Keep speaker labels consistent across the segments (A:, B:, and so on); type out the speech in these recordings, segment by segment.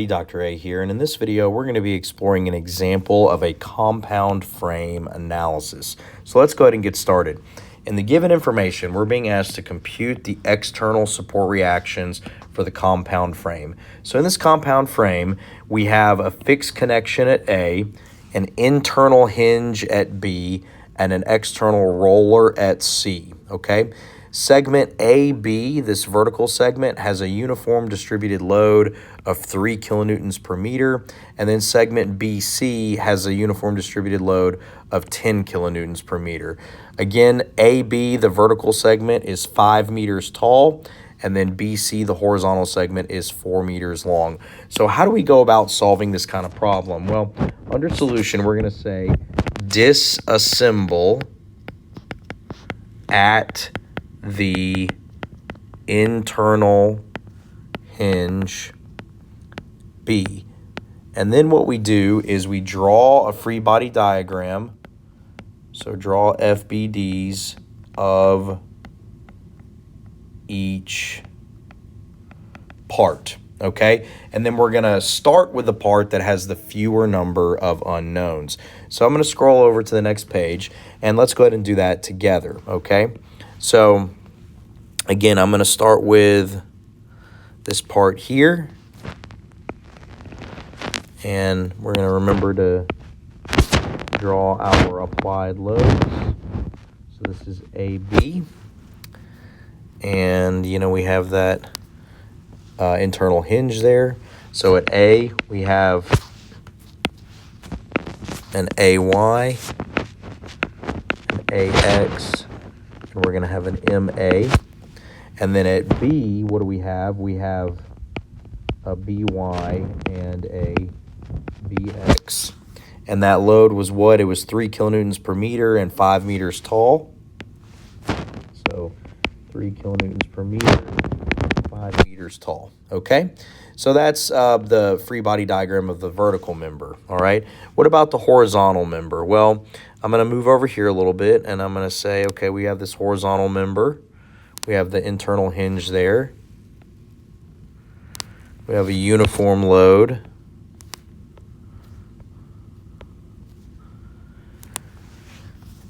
A: Dr. A here, and in this video we're going to be exploring an example of a compound frame analysis. So let's go ahead and get started. In the given information, we're being asked to compute the external support reactions for the compound frame. So in this compound frame, we have a fixed connection at A, an internal hinge at B, and an external roller at C, okay? Segment AB, this vertical segment, has a uniform distributed load of 3 kilonewtons per meter, and then segment BC has a uniform distributed load of 10 kilonewtons per meter. Again, AB, the vertical segment, is 5 meters tall, and then BC, the horizontal segment, is 4 meters long. So how do we go about solving this kind of problem? Well, under solution, we're going to say disassemble at the internal hinge B. And then what we do is we draw a free body diagram. So draw FBDs of each part, okay? And then we're gonna start with the part that has the fewer number of unknowns. So I'm gonna scroll over to the next page and let's go ahead and do that together, okay? So again, I'm gonna start with this part here. And we're gonna remember to draw our applied loads. So this is AB. And, we have that internal hinge there. So at A, we have an AY, an AX, and we're going to have an MA. And then at B, what do we have? We have a BY and a BX. And that load was what? It was 3 kilonewtons per meter and 5 meters tall. So 3 kilonewtons per meter, 5 meters tall, okay? So that's the free body diagram of the vertical member, all right? What about the horizontal member? Well, I'm going to move over here a little bit, and I'm going to say, okay, we have this horizontal member. We have the internal hinge there. We have a uniform load.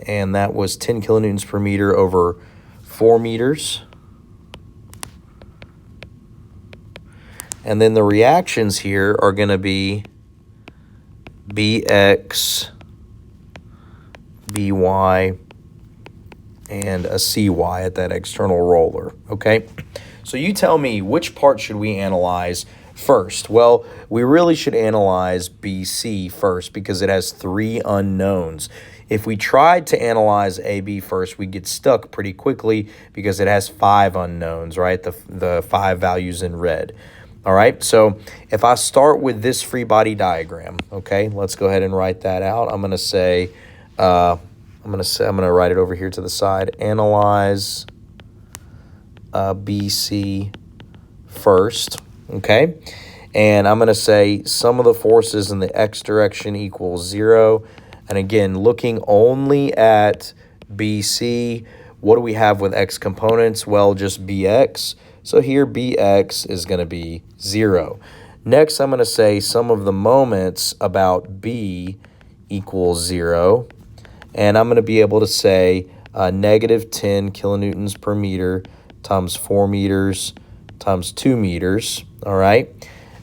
A: And that was 10 kilonewtons per meter over 4 meters. And then the reactions here are going to be BX, BY, and a CY at that external roller, okay? So you tell me, which part should we analyze first? Well, we really should analyze BC first because it has 3 unknowns. If we tried to analyze AB first, we'd get stuck pretty quickly because it has 5 unknowns, right? The 5 values in red. All right, so if I start with this free body diagram, okay, let's go ahead and write that out. I'm gonna say, I'm gonna write it over here to the side. Analyze BC first, okay, and I'm gonna say sum of the forces in the x direction equals 0. And again, looking only at BC, what do we have with x components? Well, just BX. So here BX is going to be 0. Next, I'm going to say sum of the moments about B equals 0. And I'm going to be able to say negative 10 kilonewtons per meter times 4 meters times 2 meters, all right?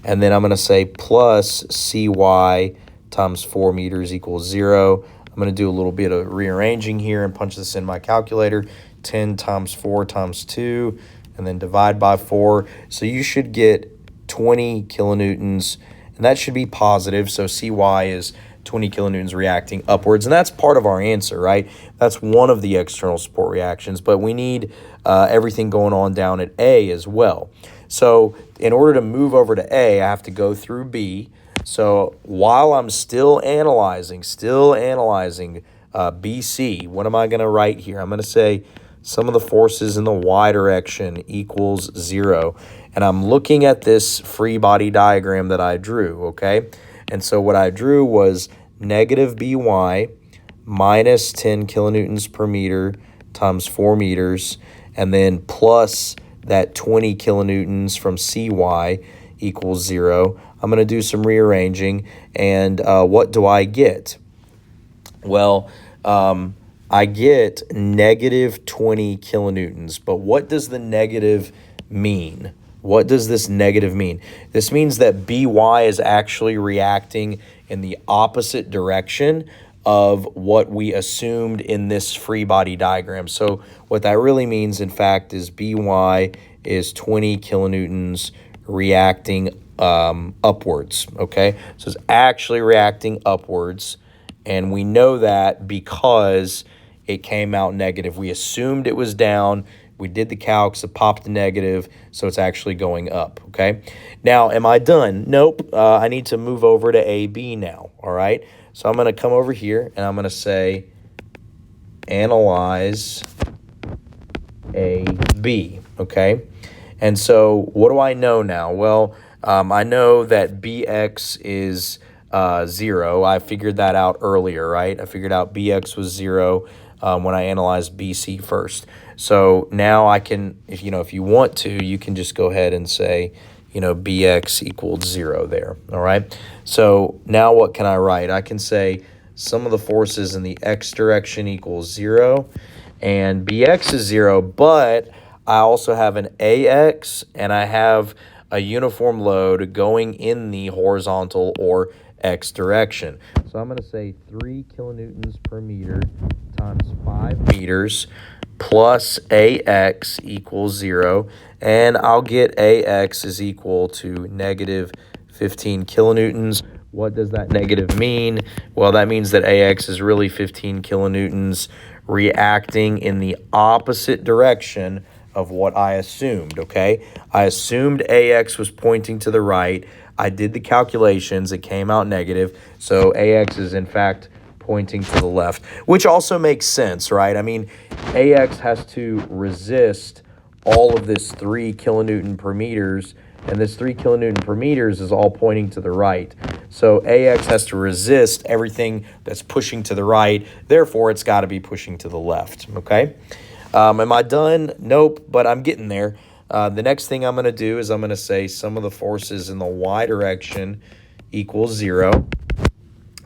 A: And then I'm going to say plus CY times 4 meters equals 0. I'm going to do a little bit of rearranging here and punch this in my calculator. 10 times 4 times 2, and then divide by 4. So you should get 20 kilonewtons, and that should be positive. So CY is 20 kilonewtons reacting upwards, and that's part of our answer, right? That's one of the external support reactions, but we need everything going on down at A as well. So in order to move over to A, I have to go through B. So while I'm still analyzing BC, what am I going to write here? I'm going to say sum of the forces in the y direction equals 0. And I'm looking at this free body diagram that I drew, okay? And so what I drew was negative BY minus 10 kilonewtons per meter times 4 meters, and then plus that 20 kilonewtons from CY equals 0. I'm going to do some rearranging, and what do I get? Well, I get negative 20 kilonewtons, but what does the negative mean? What does this negative mean? This means that By is actually reacting in the opposite direction of what we assumed in this free body diagram. So what that really means, in fact, is By is 20 kilonewtons reacting upwards, okay? So it's actually reacting upwards, and we know that because it came out negative. We assumed it was down. We did the calcs, it popped the negative, so it's actually going up, okay? Now, am I done? Nope. I need to move over to AB now, all right? So I'm going to come over here, and I'm going to say analyze AB, okay? And so what do I know now? Well, I know that BX is 0. I figured that out earlier, right? I figured out BX was 0 when I analyzed BC first. So now I can, if you want to, you can just go ahead and say, BX equals 0 there, all right? So now what can I write? I can say sum of the forces in the x direction equals 0, and BX is 0, but I also have an AX, and I have a uniform load going in the horizontal or x direction. So I'm going to say 3 kilonewtons per meter times 5 meters plus AX equals 0, and I'll get AX is equal to negative 15 kilonewtons. What does that negative mean? Well, that means that AX is really 15 kilonewtons reacting in the opposite direction of what I assumed, okay? I assumed AX was pointing to the right. I did the calculations. It came out negative. So AX is, in fact, pointing to the left, which also makes sense, right? I mean, AX has to resist all of this 3 kilonewton per meters, and this 3 kilonewton per meters is all pointing to the right. So AX has to resist everything that's pushing to the right. Therefore, it's got to be pushing to the left, okay? Am I done? Nope, but I'm getting there. The next thing I'm going to do is I'm going to say sum of the forces in the y direction equals 0.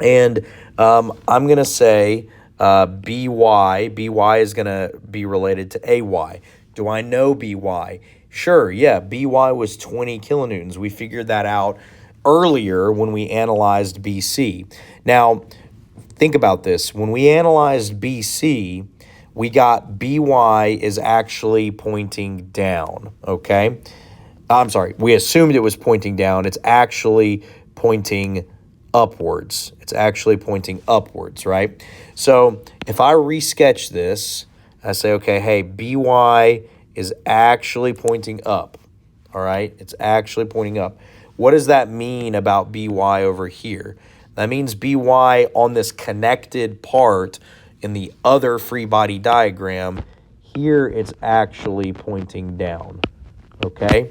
A: And I'm going to say BY is going to be related to AY. Do I know BY? Sure, yeah, BY was 20 kilonewtons. We figured that out earlier when we analyzed BC. Now, think about this. When we analyzed BC, we got BY is actually pointing down, okay? I'm sorry, we assumed it was pointing down. It's actually pointing upwards. It's actually pointing upwards, right? So if I resketch this, I say, okay, hey, BY is actually pointing up, all right? It's actually pointing up. What does that mean about BY over here? That means BY on this connected part in the other free body diagram, here it's actually pointing down, okay?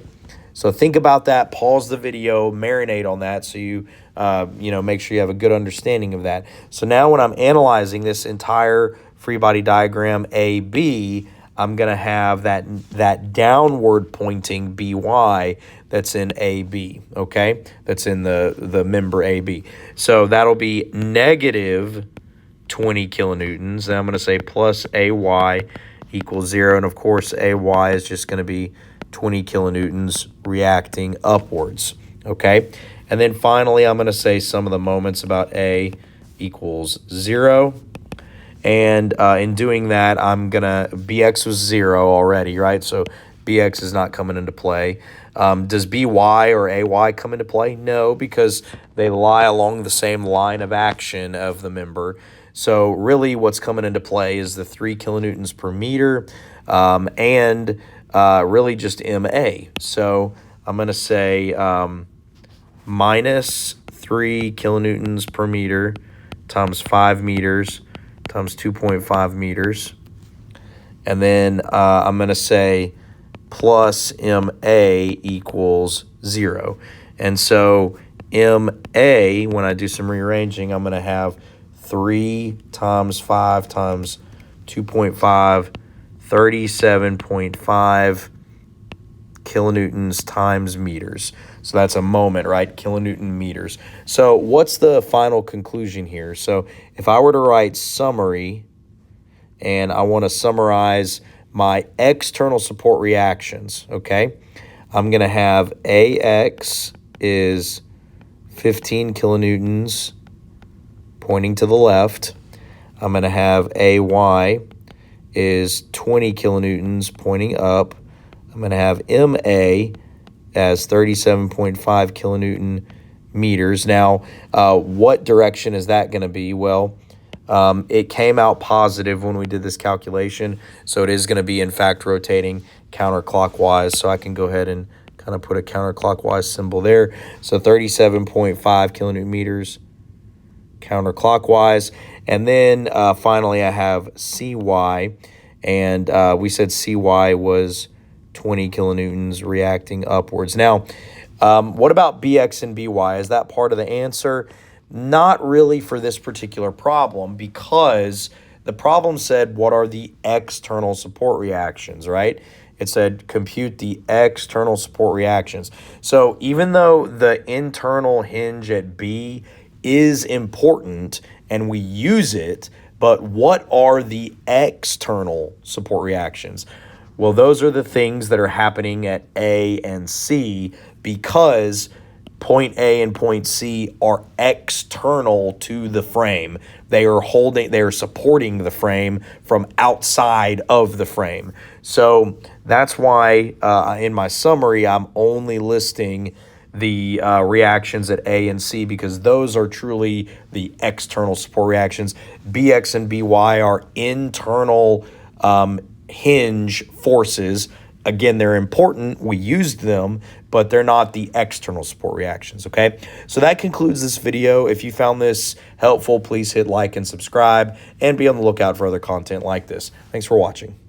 A: So think about that, pause the video, marinate on that so you, make sure you have a good understanding of that. So now when I'm analyzing this entire free body diagram AB, I'm going to have that downward pointing BY that's in AB, okay? That's in the member AB. So that'll be negative 20 kilonewtons. Then I'm going to say plus AY equals 0. And of course, AY is just going to be 20 kilonewtons reacting upwards, okay? And then finally, I'm going to say sum of the moments about A equals 0. And in doing that, BX was 0 already, right? So BX is not coming into play. Does BY or AY come into play? No, because they lie along the same line of action of the member. So really what's coming into play is the 3 kilonewtons per meter and really just MA. So I'm going to say minus 3 kilonewtons per meter times 5 meters times 2.5 meters. And then I'm going to say plus MA equals 0. And so MA, when I do some rearranging, I'm going to have 3 times 5 times 2.5, 37.5 kilonewtons times meters. So that's a moment, right? Kilonewton meters. So what's the final conclusion here? So if I were to write summary, and I want to summarize my external support reactions, okay? I'm going to have AX is 15 kilonewtons pointing to the left. I'm going to have AY is 20 kilonewtons pointing up. I'm going to have MA as 37.5 kilonewton meters. Now, what direction is that going to be? Well, it came out positive when we did this calculation, so it is going to be, in fact, rotating counterclockwise. So I can go ahead and kind of put a counterclockwise symbol there. So 37.5 kilonewton meters counterclockwise. And then finally I have CY, and we said CY was 20 kilonewtons reacting upwards. Now, what about BX and BY? Is that part of the answer? Not really for this particular problem, because the problem said, what are the external support reactions, right? It said compute the external support reactions. So even though the internal hinge at B is important and we use it, but what are the external support reactions? Well, those are the things that are happening at A and C, because point A and point C are external to the frame. They are supporting the frame from outside of the frame. So that's why in my summary, I'm only listing the reactions at A and C, because those are truly the external support reactions. BX and BY are internal hinge forces. Again, they're important. We used them, but they're not the external support reactions, okay? So that concludes this video. If you found this helpful, please hit like and subscribe, and be on the lookout for other content like this. Thanks for watching.